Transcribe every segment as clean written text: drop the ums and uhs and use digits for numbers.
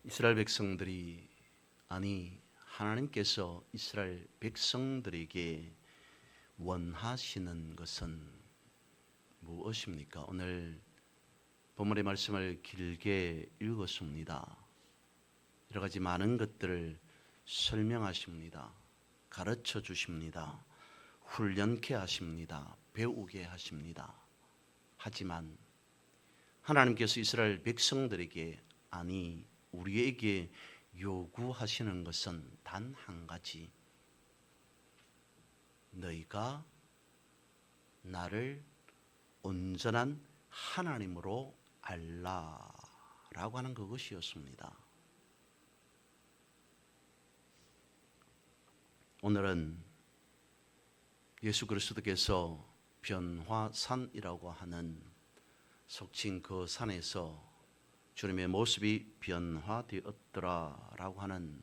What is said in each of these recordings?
이스라엘 백성들이 하나님께서 이스라엘 백성들에게 원하시는 것은 무엇입니까? 오늘 본문의 말씀을 길게 읽었습니다. 여러 가지 많은 것들을 설명하십니다. 가르쳐 주십니다. 훈련케 하십니다. 배우게 하십니다. 하지만 하나님께서 이스라엘 백성들에게 우리에게 요구하시는 것은 단 한 가지. 너희가 나를 온전한 하나님으로 알라라고 하는 그것이었습니다. 오늘은 예수 그리스도께서 변화산이라고 하는 속칭 그 산에서 주님의 모습이 변화되었더라라고 하는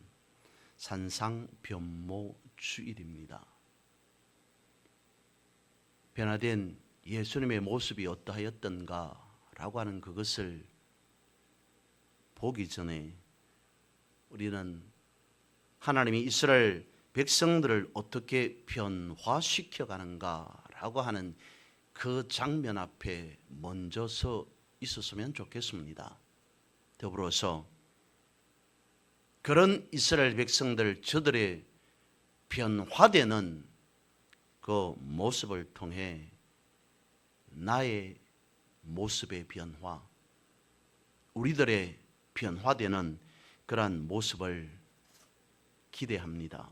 산상변모 주일입니다. 변화된 예수님의 모습이 어떠하였던가라고 하는 그것을 보기 전에 우리는 하나님이 이스라엘 백성들을 어떻게 변화시켜 가는가라고 하는 그 장면 앞에 먼저 서 있었으면 좋겠습니다. 더불어서 그런 이스라엘 백성들 저들의 변화되는 그 모습을 통해 나의 모습의 변화, 우리들의 변화되는 그러한 모습을 기대합니다.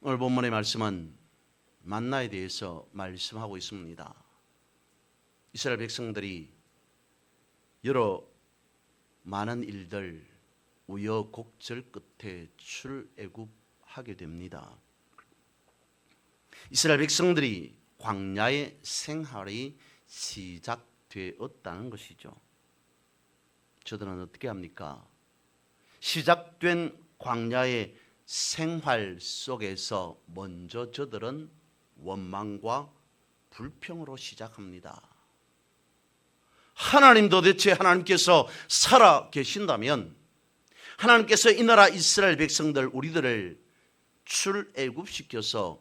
오늘 본문의 말씀은 만나에 대해서 말씀하고 있습니다. 이스라엘 백성들이 여러 많은 일들 우여곡절 끝에 출애굽하게 됩니다. 이스라엘 백성들이 광야의 생활이 시작되었다는 것이죠. 저들은 어떻게 합니까? 시작된 광야의 생활 속에서 먼저 저들은 원망과 불평으로 시작합니다. 하나님, 도대체 하나님께서 살아 계신다면 하나님께서 이 나라 이스라엘 백성들 우리들을 출애굽시켜서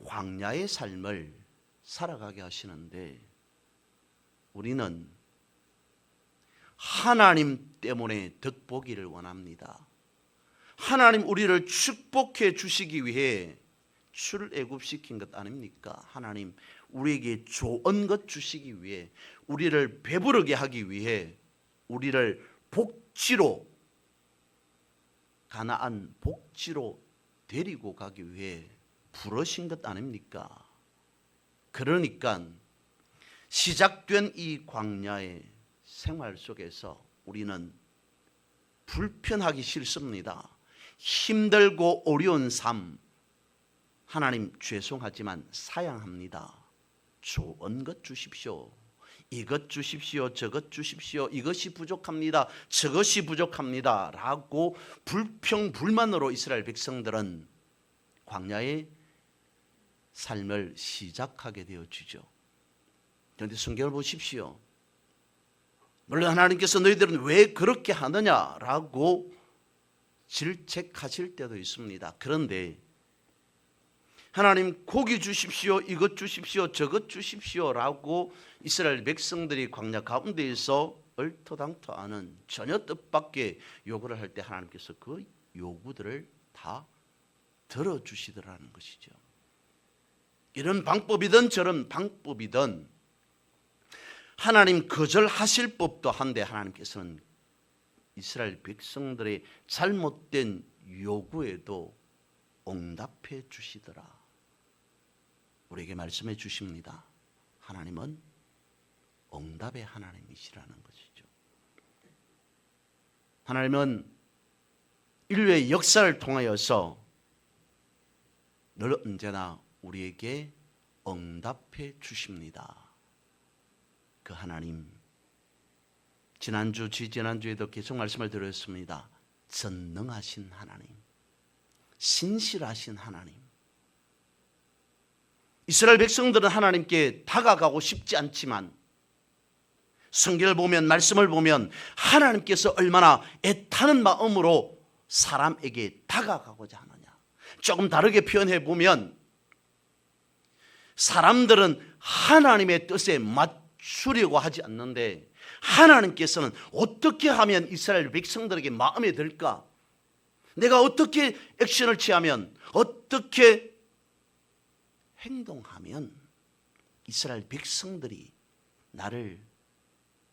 광야의 삶을 살아가게 하시는데 우리는 하나님 때문에 덕보기를 원합니다. 하나님 우리를 축복해 주시기 위해 출애굽시킨 것 아닙니까? 하나님 우리에게 좋은 것 주시기 위해, 우리를 배부르게 하기 위해, 우리를 복지로, 가나안 복지로 데리고 가기 위해 부르신 것 아닙니까? 그러니까 시작된 이 광야의 생활 속에서 우리는 불편하기 싫습니다. 힘들고 어려운 삶, 하나님 죄송하지만 사양합니다. 좋은 것 주십시오. 이것 주십시오. 저것 주십시오. 이것이 부족합니다. 저것이 부족합니다. 라고 불평불만으로 이스라엘 백성들은 광야의 삶을 시작하게 되어지죠. 그런데 성경을 보십시오. 물론 하나님께서 너희들은 왜 그렇게 하느냐라고 질책하실 때도 있습니다. 그런데 하나님 고기 주십시오, 이것 주십시오, 저것 주십시오 라고 이스라엘 백성들이 광야 가운데에서 얼토당토하는 전혀 뜻밖의 요구를 할 때 하나님께서 그 요구들을 다 들어주시더라는 것이죠. 이런 방법이든 저런 방법이든 하나님 거절하실 법도 한데 하나님께서는 이스라엘 백성들의 잘못된 요구에도 응답해 주시더라. 우리에게 말씀해 주십니다. 하나님은 응답의 하나님이시라는 것이죠. 하나님은 인류의 역사를 통하여서 늘 언제나 우리에게 응답해 주십니다. 그 하나님, 지난주, 지지난주에도 계속 말씀을 드렸습니다. 전능하신 하나님, 신실하신 하나님. 이스라엘 백성들은 하나님께 다가가고 싶지 않지만 성경을 보면, 말씀을 보면 하나님께서 얼마나 애타는 마음으로 사람에게 다가가고자 하느냐. 조금 다르게 표현해 보면 사람들은 하나님의 뜻에 맞추려고 하지 않는데 하나님께서는 어떻게 하면 이스라엘 백성들에게 마음에 들까? 내가 어떻게 액션을 취하면, 어떻게 행동하면 이스라엘 백성들이 나를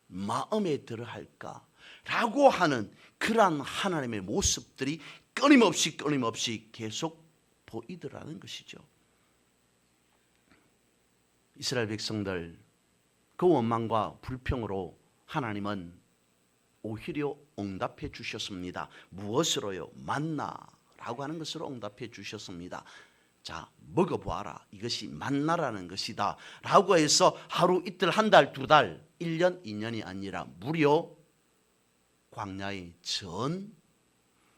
마음에 들어 할까라고 하는 그러한 하나님의 모습들이 끊임없이 계속 보이더라는 것이죠. 이스라엘 백성들 그 원망과 불평으로 하나님은 오히려 응답해 주셨습니다. 무엇으로요? 만나라고 하는 것으로 응답해 주셨습니다. 자, 먹어보아라. 이것이 만나라는 것이다 라고 해서 하루 이틀 한 달 두 달 1년 2년이 아니라 무려 광야의 전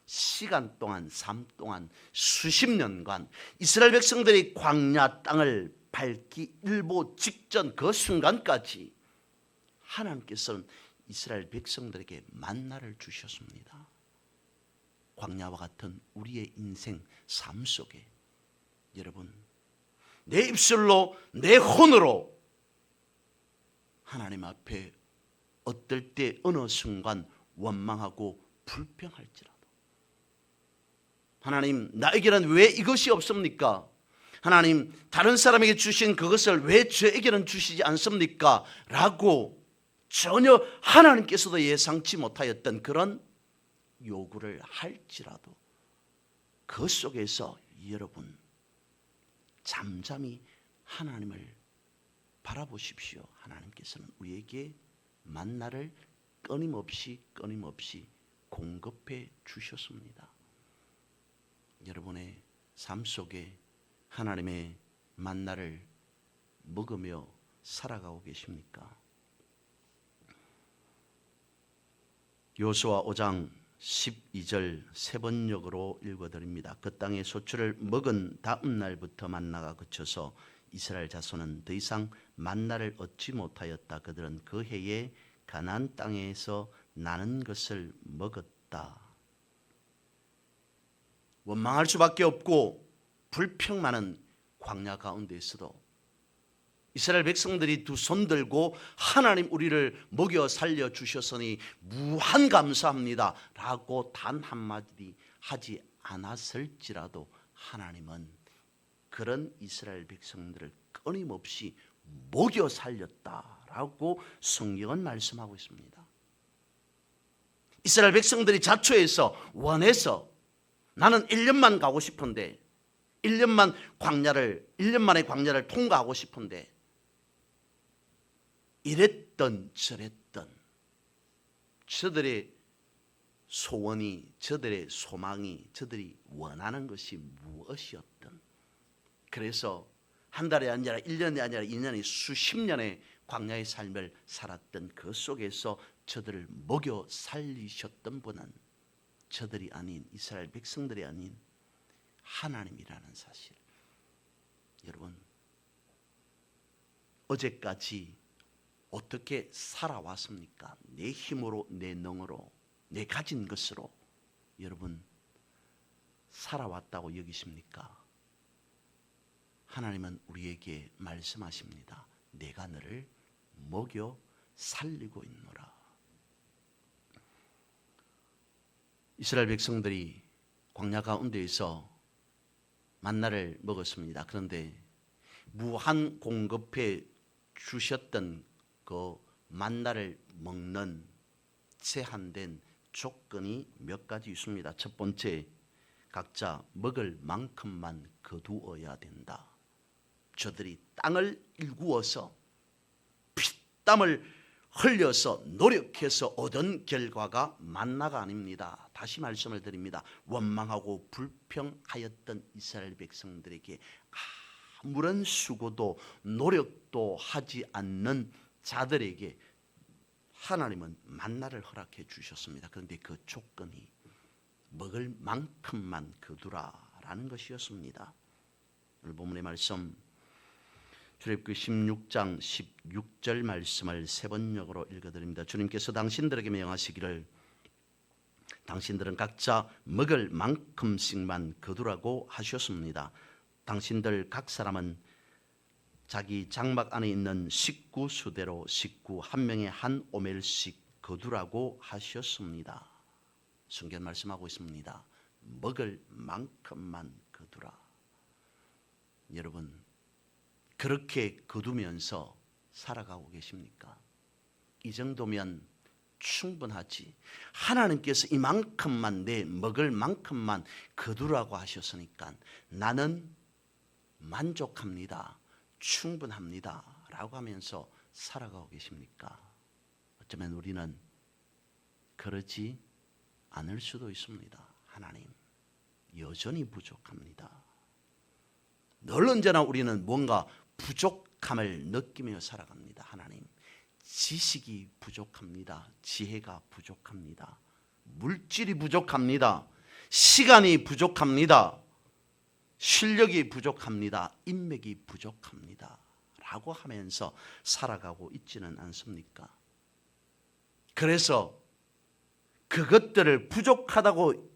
시간 동안, 삶 동안 수십 년간 이스라엘 백성들이 광야 땅을 밟기 일보 직전 그 순간까지 하나님께서는 이스라엘 백성들에게 만나를 주셨습니다. 광야와 같은 우리의 인생 삶 속에 여러분, 내 입술로 내 혼으로 하나님 앞에 어떨 때 어느 순간 원망하고 불평할지라도 하나님, 나에게는 왜 이것이 없습니까? 하나님, 다른 사람에게 주신 그것을 왜 저에게는 주시지 않습니까? 라고 전혀 하나님께서도 예상치 못하였던 그런 요구를 할지라도 그 속에서 여러분 잠잠히 하나님을 바라보십시오. 하나님께서는 우리에게 만나를 끊임없이 공급해 주셨습니다. 여러분의 삶 속에 하나님의 만나를 먹으며 살아가고 계십니까? 여호수아 5장 12절 세 번역으로 읽어드립니다. 그 땅의 소출을 먹은 다음 날부터 만나가 그쳐서 이스라엘 자손은 더 이상 만나를 얻지 못하였다. 그들은 그 해에 가나안 땅에서 나는 것을 먹었다. 원망할 수밖에 없고 불평 많은 광야 가운데에서도 이스라엘 백성들이 두 손 들고 하나님 우리를 먹여 살려 주셨으니 무한 감사합니다 라고 단 한마디 하지 않았을지라도 하나님은 그런 이스라엘 백성들을 끊임없이 먹여 살렸다라고 성경은 말씀하고 있습니다. 이스라엘 백성들이 자초해서 원해서 나는 1년만 가고 싶은데 1년 만에 광야를 통과하고 싶은데 이랬던 저랬던 저들의 소원이, 저들의 소망이, 저들이 원하는 것이 무엇이었던, 그래서 한 달이 아니라 1년이 아니라 2년이 수십 년의 광야의 삶을 살았던 그 속에서 저들을 먹여 살리셨던 분은 저들이 아닌, 이스라엘 백성들이 아닌 하나님이라는 사실. 여러분, 어제까지 어떻게 살아왔습니까? 내 힘으로, 내 능으로, 내 가진 것으로 여러분 살아왔다고 여기십니까? 하나님은 우리에게 말씀하십니다. 내가 너를 먹여 살리고 있노라. 이스라엘 백성들이 광야 가운데에서 만나를 먹었습니다. 그런데 무한 공급해 주셨던 그 만나를 먹는 제한된 조건이 몇 가지 있습니다. 첫 번째, 각자 먹을 만큼만 거두어야 된다. 저들이 땅을 일구어서 피땀을 흘려서 노력해서 얻은 결과가 만나가 아닙니다. 다시 말씀을 드립니다. 원망하고 불평하였던 이스라엘 백성들에게 아무런 수고도 노력도 하지 않는 자들에게 하나님은 만나를 허락해 주셨습니다. 그런데 그 조건이 먹을 만큼만 거두라라는 것이었습니다. 오늘 본문의 말씀 출애굽기 16장 16절 말씀을 세 번역으로 읽어드립니다. 주님께서 당신들에게 명하시기를 당신들은 각자 먹을 만큼씩만 거두라고 하셨습니다. 당신들 각 사람은 자기 장막 안에 있는 식구 수대로 식구 한 명에 한 오멜씩 거두라고 하셨습니다. 성경 말씀하고 있습니다. 먹을 만큼만 거두라. 여러분, 그렇게 거두면서 살아가고 계십니까? 이 정도면 충분하지. 하나님께서 이만큼만 내 먹을 만큼만 거두라고 하셨으니까 나는 만족합니다. 충분합니다. 라고 하면서 살아가고 계십니까? 어쩌면 우리는 그러지 않을 수도 있습니다. 하나님, 여전히 부족합니다. 늘 언제나 우리는 뭔가 부족함을 느끼며 살아갑니다. 하나님, 지식이 부족합니다. 지혜가 부족합니다. 물질이 부족합니다. 시간이 부족합니다. 실력이 부족합니다. 인맥이 부족합니다. 라고 하면서 살아가고 있지는 않습니까? 그래서 그것들을 부족하다고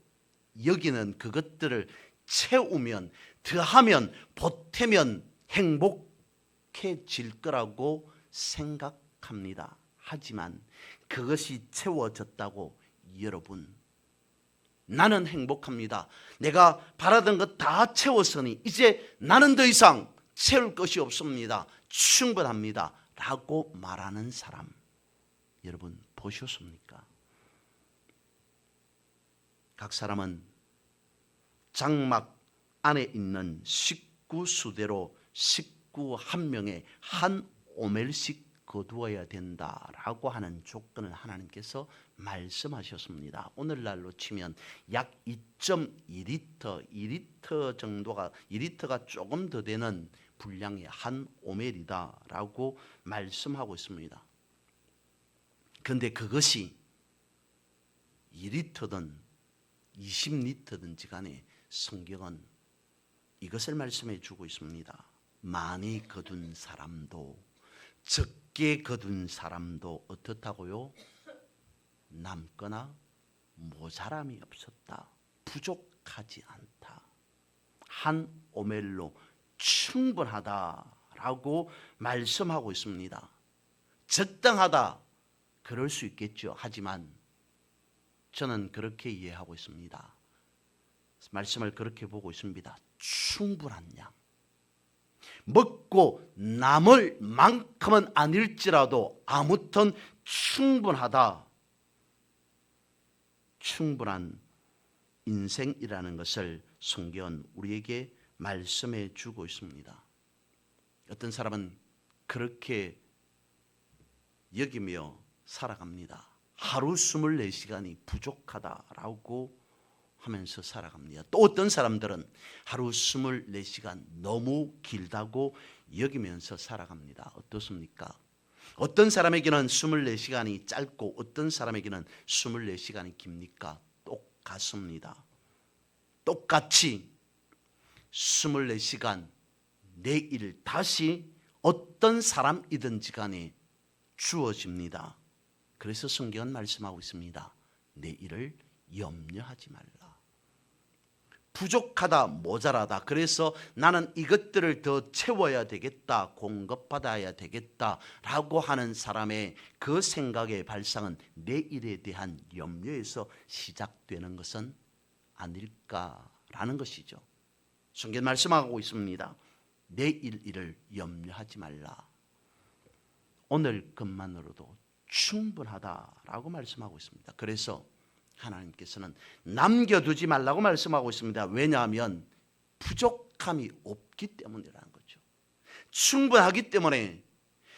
여기는 그것들을 채우면, 더하면, 보태면 행복해질 거라고 생각합니다. 하지만 그것이 채워졌다고 여러분, 나는 행복합니다. 내가 바라던 것 다 채웠으니 이제 나는 더 이상 채울 것이 없습니다. 충분합니다. 라고 말하는 사람 여러분 보셨습니까? 각 사람은 장막 안에 있는 식구 수대로 식구 한 명에 한 오멜씩 거두어야 된다라고 하는 조건을 하나님께서 말씀하셨습니다. 오늘날로 치면 약 2.2리터, 2리터 정도가 2리터가 조금 더 되는 분량의 한 오멜이다라고 말씀하고 있습니다. 그런데 그것이 2리터든 20리터든지 간에 성경은 이것을 말씀해 주고 있습니다. 많이 거둔 사람도 적게 거둔 사람도 어떻다고요? 남거나 모자람이 없었다. 부족하지 않다. 한 오멜로 충분하다라고 말씀하고 있습니다. 적당하다. 그럴 수 있겠죠. 하지만 저는 그렇게 이해하고 있습니다. 말씀을 그렇게 보고 있습니다. 충분한 양. 먹고 남을 만큼은 아닐지라도 아무튼 충분하다. 충분한 인생이라는 것을 성경은 우리에게 말씀해 주고 있습니다. 어떤 사람은 그렇게 여기며 살아갑니다. 하루 24시간이 부족하다라고 하면서 살아갑니다. 또 어떤 사람들은 하루 24시간 너무 길다고 여기면서 살아갑니다. 어떻습니까? 어떤 사람에게는 24시간이 짧고 어떤 사람에게는 24시간이 깁니까? 똑같습니다. 똑같이 24시간 내일 다시 어떤 사람이든지 간에 주어집니다. 그래서 성경은 말씀하고 있습니다. 내일을 염려하지 말라. 부족하다, 모자라다. 그래서 나는 이것들을 더 채워야 되겠다, 공급받아야 되겠다라고 하는 사람의 그 생각의 발상은 내일에 대한 염려에서 시작되는 것은 아닐까라는 것이죠. 성경 말씀하고 있습니다. 내일 일을 염려하지 말라. 오늘 것만으로도 충분하다라고 말씀하고 있습니다. 그래서 하나님께서는 남겨두지 말라고 말씀하고 있습니다. 왜냐하면 부족함이 없기 때문이라는 거죠. 충분하기 때문에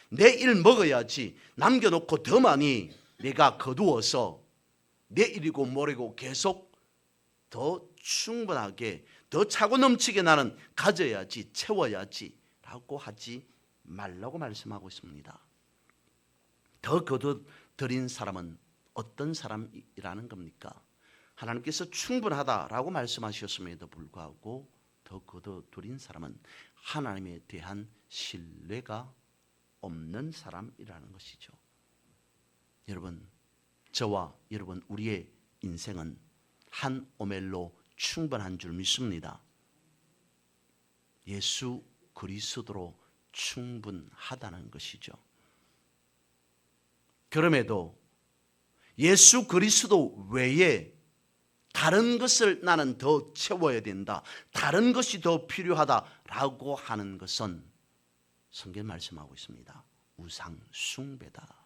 내일 먹어야지 남겨놓고 더 많이 내가 거두어서 내일이고 모레고 계속 더 충분하게 더 차고 넘치게 나는 가져야지 채워야지 라고 하지 말라고 말씀하고 있습니다. 더 거둬들인 사람은 어떤 사람이라는 겁니까? 하나님께서 충분하다라고 말씀하셨음에도 불구하고 더 거둬들인 사람은 하나님에 대한 신뢰가 없는 사람이라는 것이죠. 여러분, 저와 여러분 우리의 인생은 한 오멜로 충분한 줄 믿습니다. 예수 그리스도로 충분하다는 것이죠. 그럼에도 예수 그리스도 외에 다른 것을 나는 더 채워야 된다, 다른 것이 더 필요하다라고 하는 것은 성경 말씀하고 있습니다. 우상 숭배다.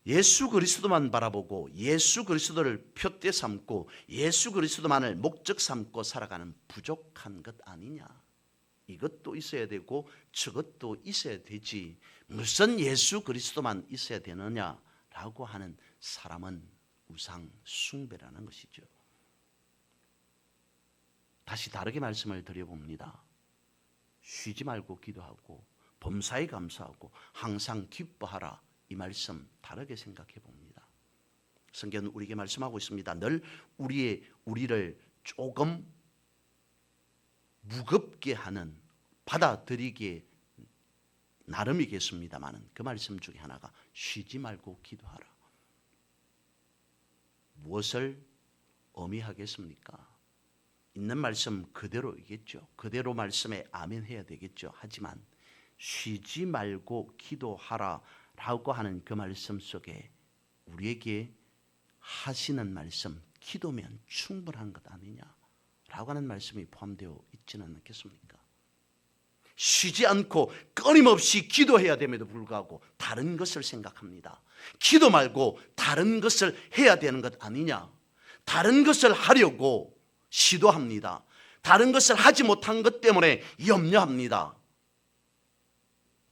예수 그리스도만 바라보고 예수 그리스도를 표대 삼고 예수 그리스도만을 목적 삼고 살아가는 부족한 것 아니냐. 이것도 있어야 되고 저것도 있어야 되지, 무슨 예수 그리스도만 있어야 되느냐라고 하는 사람은 우상 숭배라는 것이죠. 다시 다르게 말씀을 드려봅니다. 쉬지 말고 기도하고 범사에 감사하고 항상 기뻐하라, 이 말씀 다르게 생각해 봅니다. 성경은 우리에게 말씀하고 있습니다. 늘 우리를 조금 무겁게 하는, 받아들이기에 나름이겠습니다만 그 말씀 중에 하나가 쉬지 말고 기도하라. 무엇을 의미하겠습니까? 있는 말씀 그대로이겠죠. 그대로 말씀에 아멘 해야 되겠죠. 하지만 쉬지 말고 기도하라 라고 하는 그 말씀 속에 우리에게 하시는 말씀, 기도면 충분한 것 아니냐라고 하는 말씀이 포함되어 있지는 않겠습니까? 쉬지 않고 끊임없이 기도해야 됨에도 불구하고 다른 것을 생각합니다. 기도 말고 다른 것을 해야 되는 것 아니냐, 다른 것을 하려고 시도합니다. 다른 것을 하지 못한 것 때문에 염려합니다.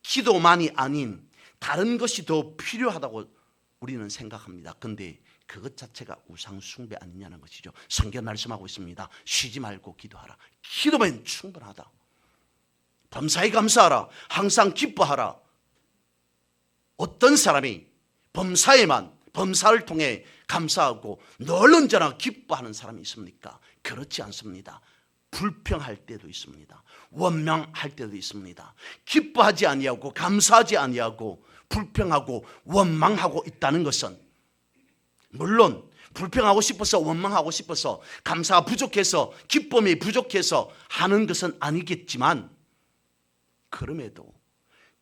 기도만이 아닌 다른 것이 더 필요하다고 우리는 생각합니다. 그런데 그것 자체가 우상 숭배 아니냐는 것이죠. 성경 말씀하고 있습니다. 쉬지 말고 기도하라. 기도면 충분하다. 범사에 감사하라. 항상 기뻐하라. 어떤 사람이 범사를 통해 감사하고 늘 언제나 기뻐하는 사람이 있습니까? 그렇지 않습니다. 불평할 때도 있습니다. 원망할 때도 있습니다. 기뻐하지 아니하고 감사하지 아니하고 불평하고 원망하고 있다는 것은, 물론 불평하고 싶어서 원망하고 싶어서 감사가 부족해서 기쁨이 부족해서 하는 것은 아니겠지만, 그럼에도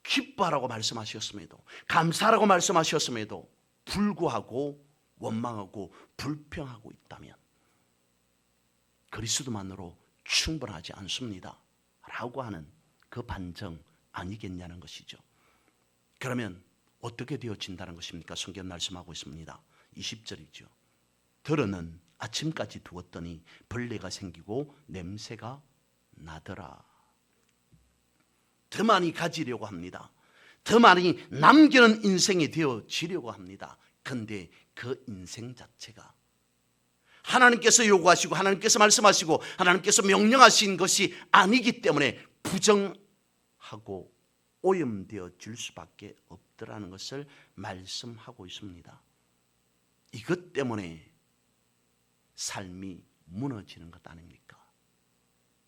기뻐하라고 말씀하셨음에도 감사라고 말씀하셨음에도 불구하고 원망하고 불평하고 있다면 그리스도만으로 충분하지 않습니다 라고 하는 그 반증 아니겠냐는 것이죠. 그러면 어떻게 되어진다는 것입니까? 성경 말씀하고 있습니다. 20절이죠. 들어는 아침까지 두었더니 벌레가 생기고 냄새가 나더라. 더 많이 가지려고 합니다. 더 많이 남기는 인생이 되어지려고 합니다. 그런데 그 인생 자체가 하나님께서 요구하시고 하나님께서 말씀하시고 하나님께서 명령하신 것이 아니기 때문에 부정하고 오염되어질 수밖에 없더라는 것을 말씀하고 있습니다. 이것 때문에 삶이 무너지는 것 아닙니까?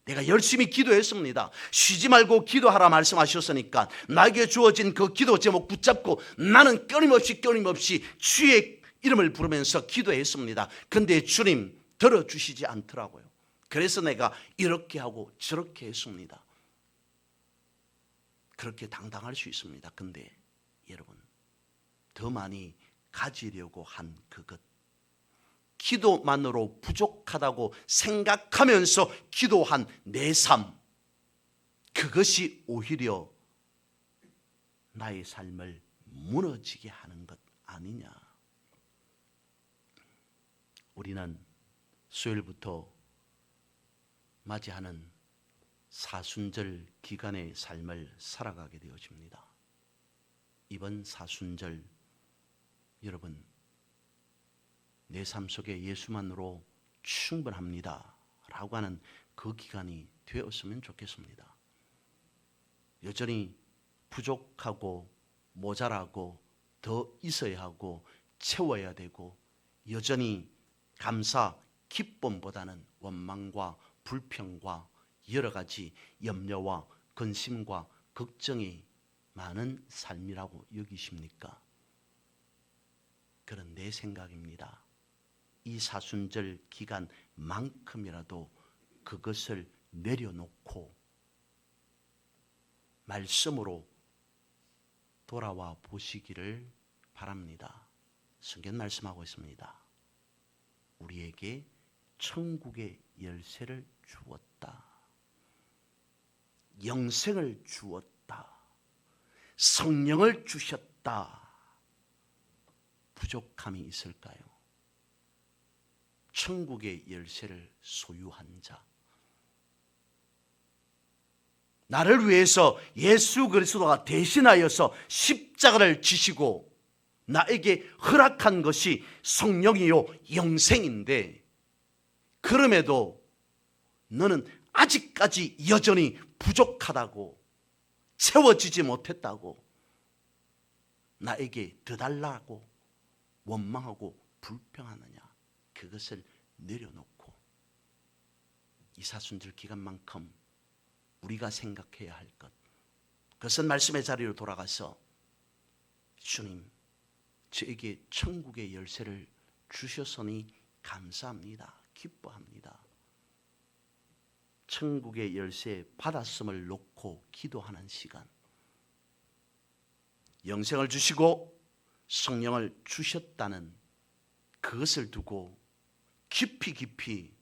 내가 열심히 기도했습니다. 쉬지 말고 기도하라 말씀하셨으니까 나에게 주어진 그 기도 제목 붙잡고 나는 끊임없이 주의 이름을 부르면서 기도했습니다. 그런데 주님 들어주시지 않더라고요. 그래서 내가 이렇게 하고 저렇게 했습니다. 그렇게 당당할 수 있습니다. 그런데 여러분, 더 많이 가지려고 한 그것, 기도만으로 부족하다고 생각하면서 기도한 내 삶, 그것이 오히려 나의 삶을 무너지게 하는 것 아니냐. 우리는 수요일부터 맞이하는 사순절 기간의 삶을 살아가게 되어집니다. 이번 사순절 여러분, 내 삶 속에 예수만으로 충분합니다 라고 하는 그 기간이 되었으면 좋겠습니다. 여전히 부족하고 모자라고 더 있어야 하고 채워야 되고 여전히 감사, 기쁨보다는 원망과 불평과 여러 가지 염려와 근심과 걱정이 많은 삶이라고 여기십니까? 그런 내 생각입니다. 이 사순절 기간만큼이라도 그것을 내려놓고 말씀으로 돌아와 보시기를 바랍니다. 성경 말씀하고 있습니다. 우리에게 천국의 열쇠를 주었다. 영생을 주었다. 성령을 주셨다. 부족함이 있을까요? 천국의 열쇠를 소유한 자, 나를 위해서 예수 그리스도가 대신하여서 십자가를 지시고 나에게 허락한 것이 성령이요 영생인데, 그럼에도 너는 아직까지 여전히 부족하다고, 채워지지 못했다고, 나에게 더 달라고 원망하고 불평하느냐? 그것을 내려놓고 이 사순절 기간만큼 우리가 생각해야 할 것, 그것은 말씀의 자리로 돌아가서 주님, 저에게 천국의 열쇠를 주셨으니 감사합니다. 기뻐합니다. 천국의 열쇠 받았음을 놓고 기도하는 시간, 영생을 주시고 성령을 주셨다는 그것을 두고 깊이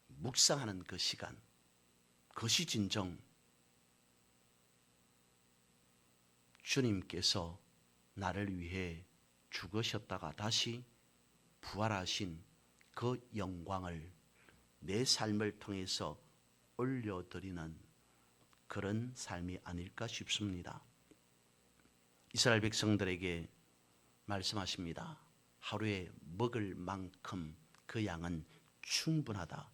묵상하는 그 시간, 그것이 진정 주님께서 나를 위해 죽으셨다가 다시 부활하신 그 영광을 내 삶을 통해서 올려드리는 그런 삶이 아닐까 싶습니다. 이스라엘 백성들에게 말씀하십니다. 하루에 먹을 만큼 그 양은 충분하다,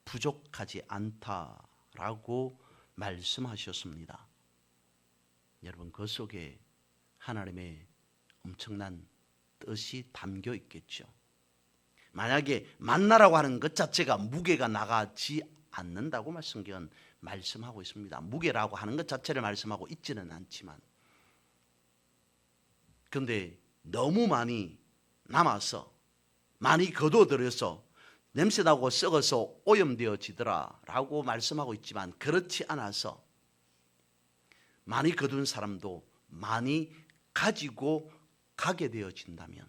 부족하지 않다라고 말씀하셨습니다. 여러분, 그 속에 하나님의 엄청난 뜻이 담겨 있겠죠. 만약에 만나라고 하는 것 자체가 무게가 나가지 않는다고 성경은 말씀하고 있습니다. 무게라고 하는 것 자체를 말씀하고 있지는 않지만, 그런데 너무 많이 남아서 많이 거둬들여서 냄새나고 썩어서 오염되어지더라 라고 말씀하고 있지만, 그렇지 않아서 많이 거둔 사람도 많이 가지고 가게 되어진다면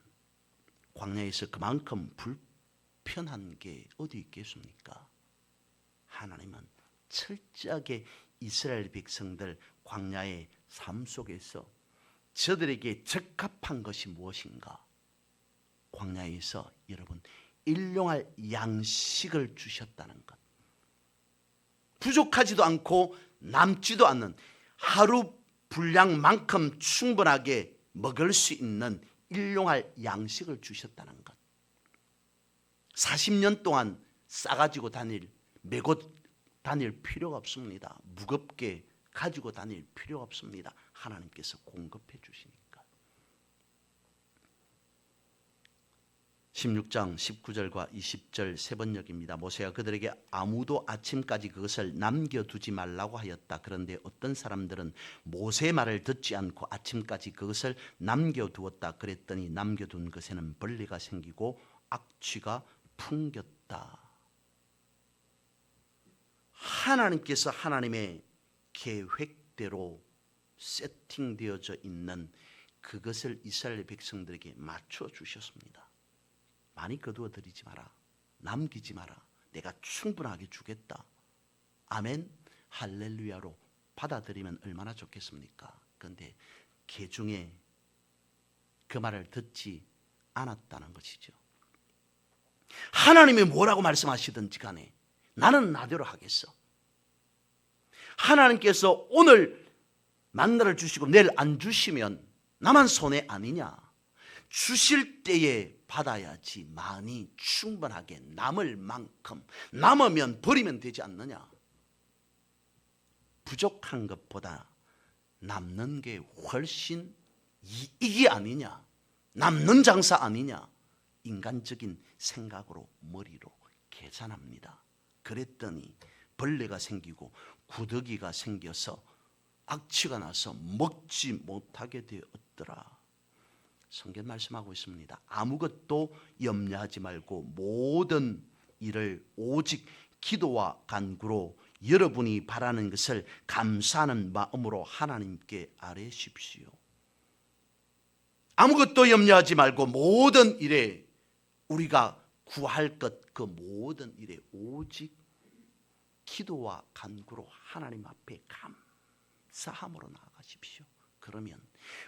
광야에서 그만큼 불편한 게 어디 있겠습니까? 하나님은 철저하게 이스라엘 백성들 광야의 삶 속에서 저들에게 적합한 것이 무엇인가? 광야에서 여러분 일용할 양식을 주셨다는 것, 부족하지도 않고 남지도 않는 하루 분량만큼 충분하게 먹을 수 있는 일용할 양식을 주셨다는 것. 40년 동안 싸가지고 메고 다닐 필요가 없습니다. 무겁게 가지고 다닐 필요가 없습니다. 하나님께서 공급해 주시니까. 16장 19절과 20절 세 번역입니다. 모세가 그들에게 아무도 아침까지 그것을 남겨두지 말라고 하였다. 그런데 어떤 사람들은 모세의 말을 듣지 않고 아침까지 그것을 남겨두었다. 그랬더니 남겨둔 것에는 벌레가 생기고 악취가 풍겼다. 하나님께서 하나님의 계획대로 세팅되어져 있는 그것을 이스라엘 백성들에게 맞춰 주셨습니다. 많이 거두어 드리지 마라, 남기지 마라, 내가 충분하게 주겠다. 아멘, 할렐루야로 받아들이면 얼마나 좋겠습니까? 그런데 개중에 그 말을 듣지 않았다는 것이죠. 하나님이 뭐라고 말씀하시든지 간에 나는 나대로 하겠어. 하나님께서 오늘 만나를 주시고 내일 안 주시면 나만 손해 아니냐? 주실 때에 받아야지 많이 충분하게 남을 만큼, 남으면 버리면 되지 않느냐? 부족한 것보다 남는 게 훨씬 이익이 아니냐? 남는 장사 아니냐? 인간적인 생각으로, 머리로 계산합니다. 그랬더니 벌레가 생기고 구더기가 생겨서 악취가 나서 먹지 못하게 되었더라. 성경 말씀하고 있습니다. 아무것도 염려하지 말고 모든 일을 오직 기도와 간구로 여러분이 바라는 것을 감사하는 마음으로 하나님께 아뢰십시오. 아무것도 염려하지 말고 모든 일에 우리가 구할 것 그 모든 일에 오직 기도와 간구로 하나님 앞에 감사함으로 나아가십시오. 그러면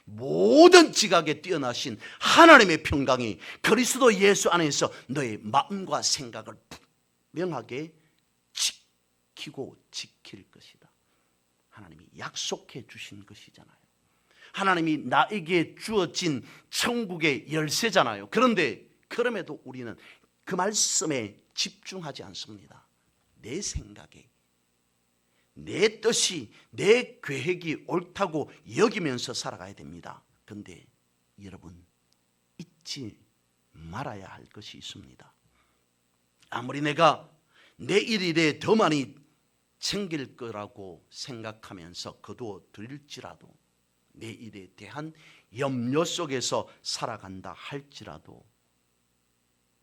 모든 지각에 뛰어나신 하나님의 평강이 그리스도 예수 안에서 너의 마음과 생각을 분명하게 지키고 지킬 것이다. 하나님이 약속해 주신 것이잖아요. 하나님이 나에게 주어진 천국의 열쇠잖아요. 그런데 그럼에도 우리는 그 말씀에 집중하지 않습니다. 내 생각에, 내 뜻이, 내 계획이 옳다고 여기면서 살아가야 됩니다. 그런데 여러분 잊지 말아야 할 것이 있습니다. 아무리 내가 내일 일에 더 많이 챙길 거라고 생각하면서 거두어 드릴지라도, 내 일에 대한 염려 속에서 살아간다 할지라도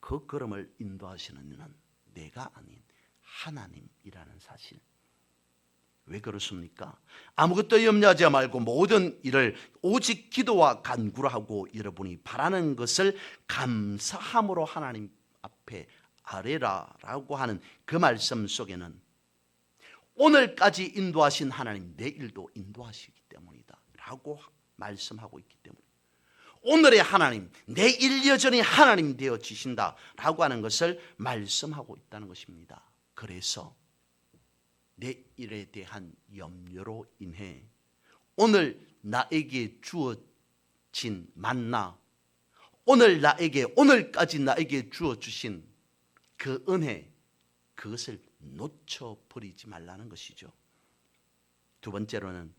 그 걸음을 인도하시는 이는 내가 아닌 하나님이라는 사실. 왜 그렇습니까? 아무것도 염려하지 말고 모든 일을 오직 기도와 간구로 하고 여러분이 바라는 것을 감사함으로 하나님 앞에 아뢰라라고 하는 그 말씀 속에는 오늘까지 인도하신 하나님 내일도 인도하시기 때문이다 라고 말씀하고 있기 때문에 오늘의 하나님 내일 여전히 하나님 되어지신다 라고 하는 것을 말씀하고 있다는 것입니다. 그래서 내일에 대한 염려로 인해 오늘 나에게 주어진 만나, 오늘까지 나에게 주어주신 그 은혜, 그것을 놓쳐버리지 말라는 것이죠. 두 번째로는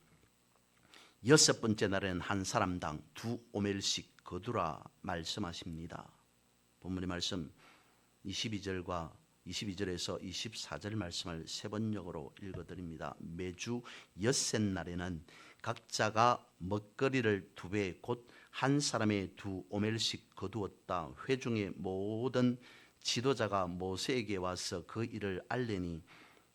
6번째 날에는 한 사람당 2오멜씩 거두라 말씀하십니다. 본문의 말씀 22절에서 24절 말씀을 세 번역으로 읽어드립니다. 매주 엿새날에는 각자가 먹거리를 2배 곧 한 사람의 2오멜씩 거두었다. 회중의 모든 지도자가 모세에게 와서 그 일을 알리니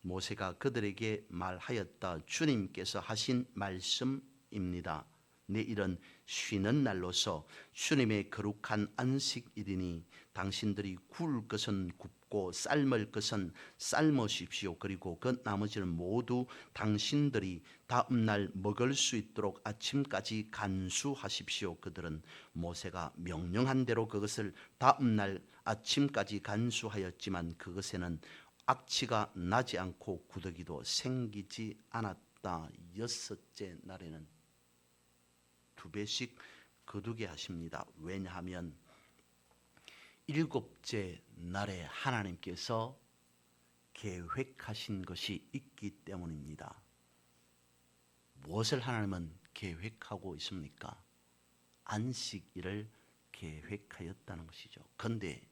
모세가 그들에게 말하였다. 주님께서 하신 말씀입니다. 내일은 쉬는 날로서 주님의 거룩한 안식일이니 당신들이 구울 것은 굽고 삶을 것은 삶으십시오. 그리고 그 나머지는 모두 당신들이 다음 날 먹을 수 있도록 아침까지 간수하십시오. 그들은 모세가 명령한 대로 그것을 다음 날 아침까지 간수하였지만 그것에는 악취가 나지 않고 구더기도 생기지 않았다. 6째 날에는 2배씩 거두게 하십니다. 왜냐하면 7째 날에 하나님께서 계획하신 것이 있기 때문입니다. 무엇을 하나님은 계획하고 있습니까? 안식일을 계획하였다는 것이죠. 그런데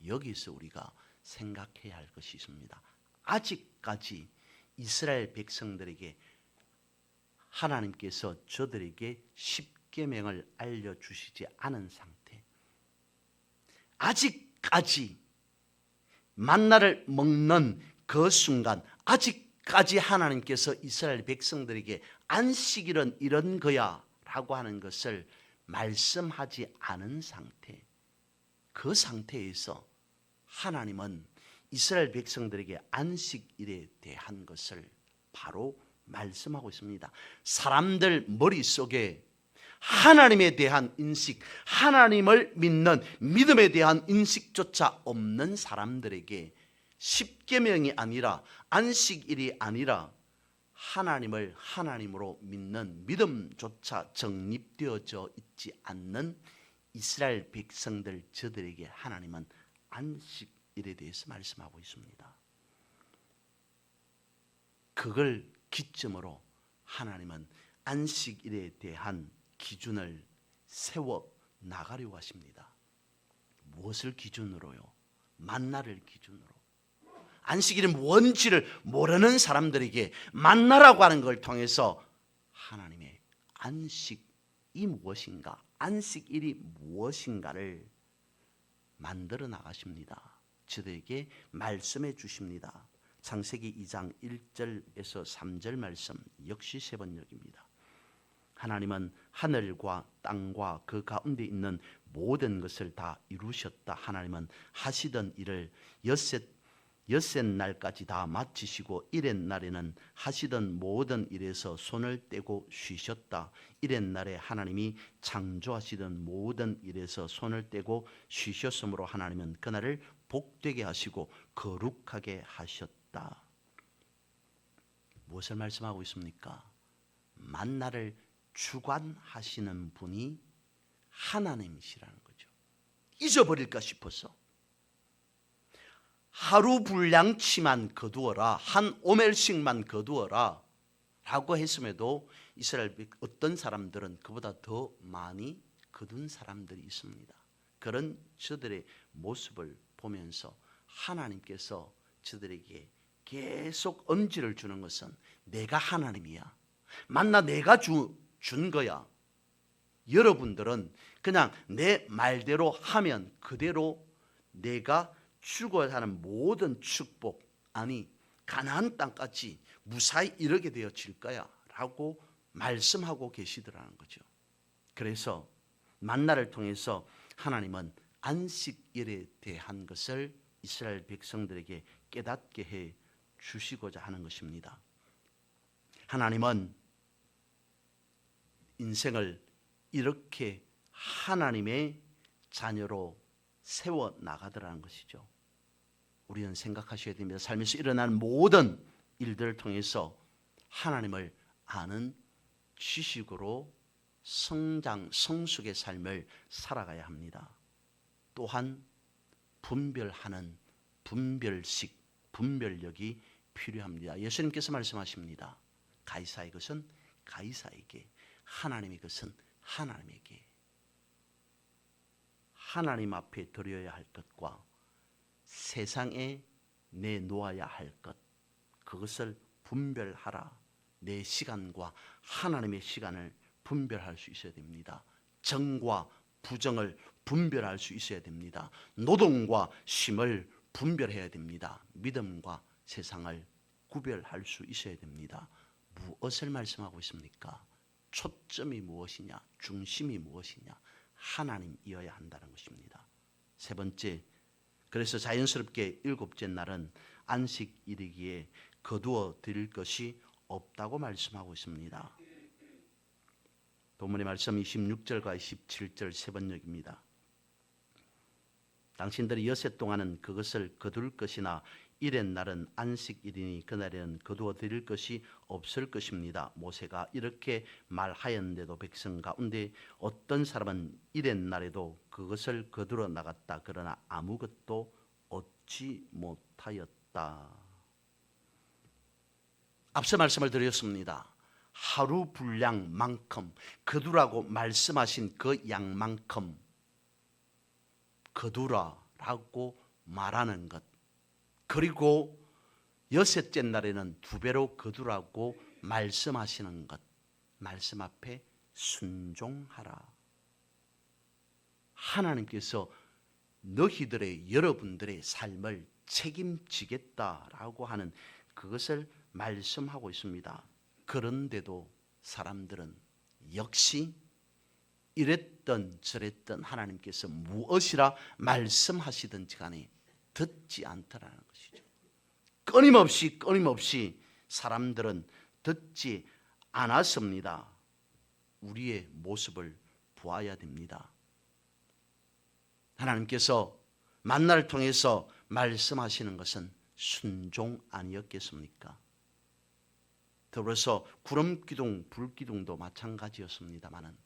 여기서 우리가 생각해야 할 것이 있습니다. 아직까지 이스라엘 백성들에게 하나님께서 저들에게 십계명을 알려주시지 않은 상태, 아직까지 만나를 먹는 그 순간, 아직까지 하나님께서 이스라엘 백성들에게 안식일은 이런 거야 라고 하는 것을 말씀하지 않은 상태, 그 상태에서 하나님은 이스라엘 백성들에게 안식일에 대한 것을 바로 말씀하고 있습니다. 사람들 머릿속에 하나님에 대한 인식, 하나님을 믿는 믿음에 대한 인식조차 없는 사람들에게 십계명이 아니라 안식일이 아니라 하나님을 하나님으로 믿는 믿음조차 정립되어져 있지 않는 이스라엘 백성들 저들에게 하나님은 안식일에 대해서 말씀하고 있습니다. 그걸 기점으로 하나님은 안식일에 대한 기준을 세워 나가려고 하십니다. 무엇을 기준으로요? 만나를 기준으로. 안식일이 뭔지를 모르는 사람들에게 만나라고 하는 걸 통해서 하나님의 안식이 무엇인가, 안식일이 무엇인가를 만들어 나가십니다. 저들에게 말씀해 주십니다. 창세기 2장 1절에서 3절 말씀 역시 세번역입니다. 하나님은 하늘과 땅과 그 가운데 있는 모든 것을 다 이루셨다. 하나님은 하시던 일을 엿새 날까지 다 마치시고 일의 날에는 하시던 모든 일에서 손을 떼고 쉬셨다. 일의 날에 하나님이 창조하시던 모든 일에서 손을 떼고 쉬셨으므로 하나님은 그날을 복되게 하시고 거룩하게 하셨다. 무엇을 말씀하고 있습니까? 만나를 주관하시는 분이 하나님이시라는 거죠. 잊어버릴까 싶어서 하루 분량치만 거두어라, 한 오멜씩만 거두어라 라고 했음에도 이스라엘 어떤 사람들은 그보다 더 많이 거둔 사람들이 있습니다. 그런 저들의 모습을 보면서 하나님께서 저들에게 계속 엄지를 주는 것은 내가 하나님이야. 만나 내가 준 거야. 여러분들은 그냥 내 말대로 하면 그대로 내가 주고자 하는 모든 축복, 아니 가나안 땅까지 무사히 이르게 되어질 거야 라고 말씀하고 계시더라는 거죠. 그래서 만나를 통해서 하나님은 안식일에 대한 것을 이스라엘 백성들에게 깨닫게 해 주시고자 하는 것입니다. 하나님은 인생을 이렇게 하나님의 자녀로 세워 나가더라는 것이죠. 우리는 생각하셔야 됩니다. 삶에서 일어나는 모든 일들을 통해서 하나님을 아는 지식으로 성숙의 삶을 살아가야 합니다. 또한 분별하는 분별력이 필요합니다. 예수님께서 말씀하십니다. 가이사의 것은 가이사에게, 하나님의 것은 하나님에게. 하나님 앞에 드려야 할 것과 세상에 내놓아야 할 것, 그것을 분별하라. 내 시간과 하나님의 시간을 분별할 수 있어야 됩니다. 정과 부정을 분별할 수 있어야 됩니다. 노동과 쉼을 분별해야 됩니다. 믿음과 세상을 구별할 수 있어야 됩니다. 무엇을 말씀하고 있습니까? 초점이 무엇이냐, 중심이 무엇이냐, 하나님이어야 한다는 것입니다. 세 번째, 그래서 자연스럽게 일곱째 날은 안식일이기에 거두어 드릴 것이 없다고 말씀하고 있습니다. 본문의 말씀 26절과 27절 세번역입니다. 당신들이 엿새 동안은 그것을 거둘 것이나 일의 날은 안식일이니 그날에는 거두어 드릴 것이 없을 것입니다. 모세가 이렇게 말하였는데도 백성 가운데 어떤 사람은 일의 날에도 그것을 거두러 나갔다. 그러나 아무것도 얻지 못하였다. 앞서 말씀을 드렸습니다. 하루 분량만큼 거두라고 말씀하신 그 양만큼 거두라라고 말하는 것, 그리고 여섯째 날에는 2배로 거두라고 말씀하시는 것, 말씀 앞에 순종하라. 하나님께서 너희들의 여러분들의 삶을 책임지겠다라고 하는 그것을 말씀하고 있습니다. 그런데도 사람들은 역시 이랬던 저랬던 하나님께서 무엇이라 말씀하시든지 간에 듣지 않더라는 것이죠. 끊임없이 사람들은 듣지 않았습니다. 우리의 모습을 보아야 됩니다. 하나님께서 만나를 통해서 말씀하시는 것은 순종 아니었겠습니까? 더불어서 구름기둥, 불기둥도 마찬가지였습니다마는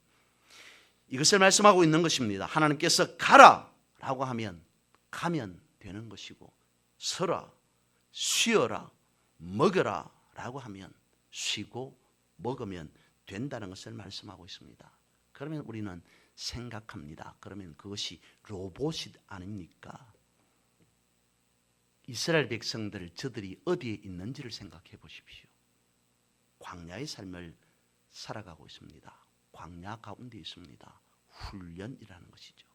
이것을 말씀하고 있는 것입니다. 하나님께서 가라라고 하면 가면 되는 것이고, 서라, 쉬어라, 먹어라 라고 하면 쉬고 먹으면 된다는 것을 말씀하고 있습니다. 그러면 우리는 생각합니다. 그러면 그것이 로봇이 아닙니까? 이스라엘 백성들 저들이 어디에 있는지를 생각해 보십시오. 광야의 삶을 살아가고 있습니다. 광야 가운데 있습니다. 훈련이라는 것이죠.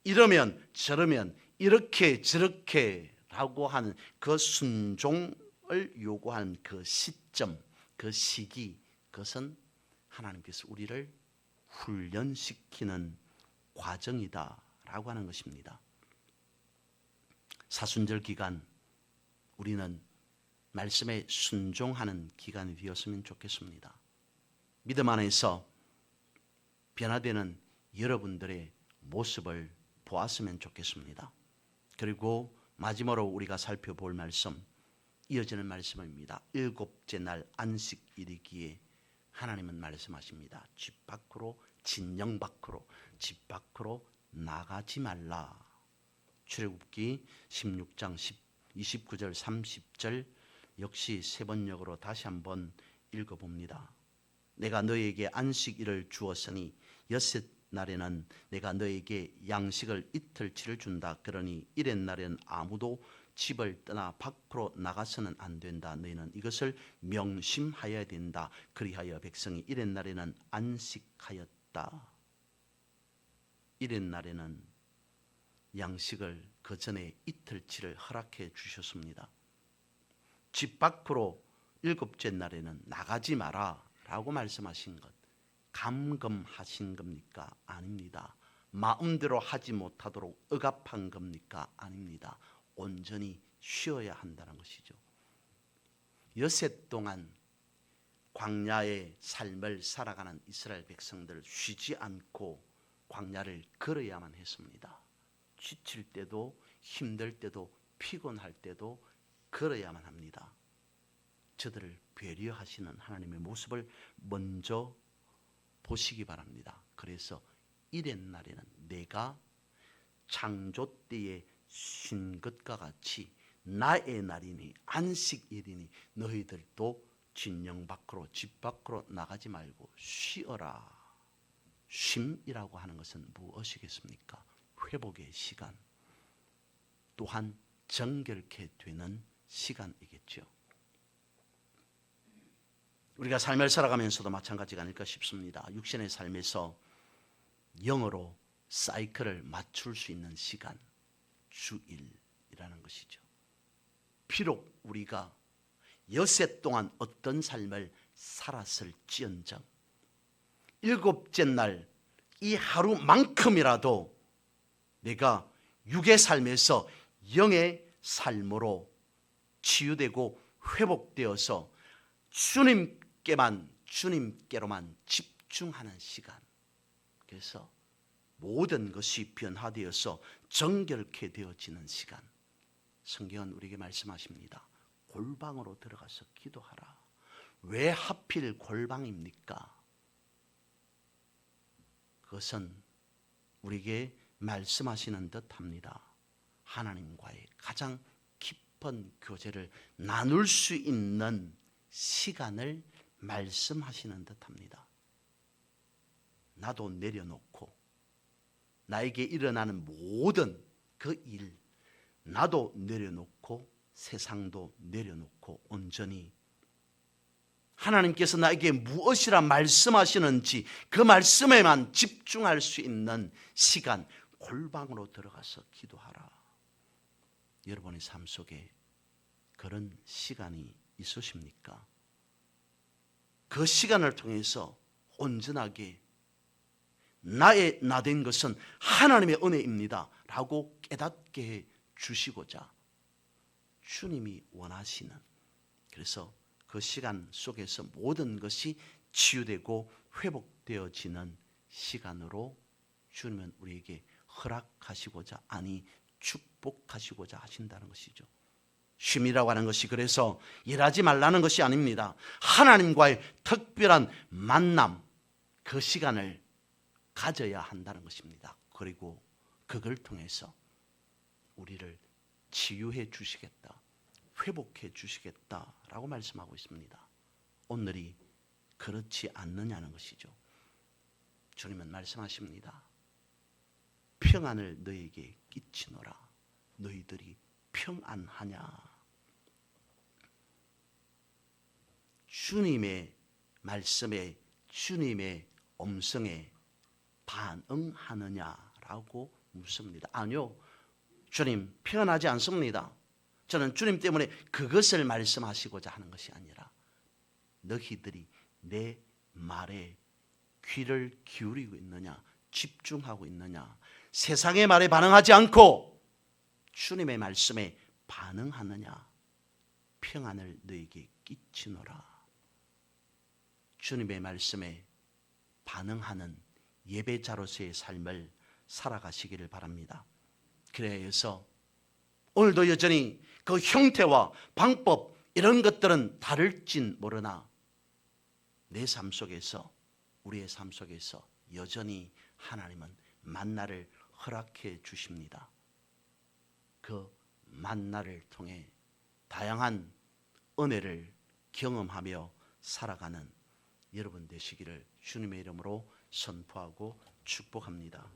이러면 저러면 이렇게 저렇게 라고 하는 그 순종을 요구하는 그 시점, 그 시기, 그것은 하나님께서 우리를 훈련시키는 과정이다라고 하는 것입니다. 사순절 기간 우리는 말씀에 순종하는 기간이 되었으면 좋겠습니다. 믿음 안에서 변화되는 여러분들의 모습을 보았으면 좋겠습니다. 그리고 마지막으로 우리가 살펴볼 말씀, 이어지는 말씀입니다. 일곱째 날 안식일이기에 하나님은 말씀하십니다. 집 밖으로, 진영 밖으로, 집 밖으로 나가지 말라. 출애굽기 16장 29절 30절 역시 세 번역으로 다시 한번 읽어봅니다. 내가 너에게 안식일을 주었으니 엿새 날에는 내가 너에게 양식을 이틀치를 준다. 그러니 이렛 날에는 아무도 집을 떠나 밖으로 나가서는 안 된다. 너희는 이것을 명심하여야 된다. 그리하여 백성이 이렛 날에는 안식하였다. 이렛 날에는 양식을 그 전에 이틀치를 허락해 주셨습니다. 집 밖으로 일곱째 날에는 나가지 마라 라고 말씀하신 것, 감금하신 겁니까? 아닙니다. 마음대로 하지 못하도록 억압한 겁니까? 아닙니다. 온전히 쉬어야 한다는 것이죠. 엿새 동안 광야의 삶을 살아가는 이스라엘 백성들 쉬지 않고 광야를 걸어야만 했습니다. 지칠 때도 힘들 때도 피곤할 때도 걸어야만 합니다. 저들을 배려하시는 하나님의 모습을 먼저 보시기 바랍니다. 그래서 이렛 날에는 내가 창조 때에 쉰 것과 같이 나의 날이니 안식일이니 너희들도 진영 밖으로 집 밖으로 나가지 말고 쉬어라. 쉼이라고 하는 것은 무엇이겠습니까? 회복의 시간, 또한 정결케 되는 시간이겠죠. 우리가 삶을 살아가면서도 마찬가지가 아닐까 싶습니다. 육신의 삶에서 영어로 사이클을 맞출 수 있는 시간, 주일이라는 것이죠. 비록 우리가 엿새 동안 어떤 삶을 살았을지언정 일곱째 날 이 하루만큼이라도 내가 육의 삶에서 영의 삶으로 치유되고 회복되어서 주님께로만 집중하는 시간. 그래서 모든 것이 변화되어서 정결케 되어지는 시간. 성경은 우리에게 말씀하십니다. 골방으로 들어가서 기도하라. 왜 하필 골방입니까? 그것은 우리에게 말씀하시는 듯합니다. 하나님과의 가장 깊은 교제를 나눌 수 있는 시간을 말씀하시는 듯합니다. 나도 내려놓고 나에게 일어나는 모든 그 일, 나도 내려놓고 세상도 내려놓고 온전히 하나님께서 나에게 무엇이라 말씀하시는지 그 말씀에만 집중할 수 있는 시간, 골방으로 들어가서 기도하라. 여러분의 삶 속에 그런 시간이 있으십니까? 그 시간을 통해서 온전하게 나의 나된 것은 하나님의 은혜입니다 라고 깨닫게 해 주시고자 주님이 원하시는, 그래서 그 시간 속에서 모든 것이 치유되고 회복되어지는 시간으로 주님은 우리에게 허락하시고자, 아니 축복하시고자 하신다는 것이죠. 쉼이라고 하는 것이 그래서 일하지 말라는 것이 아닙니다. 하나님과의 특별한 만남, 그 시간을 가져야 한다는 것입니다. 그리고 그걸 통해서 우리를 치유해 주시겠다, 회복해 주시겠다라고 말씀하고 있습니다. 오늘이 그렇지 않느냐는 것이죠. 주님은 말씀하십니다. 평안을 너에게 끼치노라. 너희들이 평안하냐? 주님의 말씀에, 주님의 음성에 반응하느냐라고 묻습니다. 아니요, 주님 평안하지 않습니다. 저는 주님 때문에 그것을 말씀하시고자 하는 것이 아니라 너희들이 내 말에 귀를 기울이고 있느냐, 집중하고 있느냐, 세상의 말에 반응하지 않고 주님의 말씀에 반응하느냐, 평안을 너에게 끼치노라. 주님의 말씀에 반응하는 예배자로서의 삶을 살아가시기를 바랍니다. 그래서 오늘도 여전히 그 형태와 방법 이런 것들은 다를진 모르나 내 삶 속에서, 우리의 삶 속에서 여전히 하나님은 만나를 허락해 주십니다. 그 만나를 통해 다양한 은혜를 경험하며 살아가는 여러분 되시기를 주님의 이름으로 선포하고 축복합니다.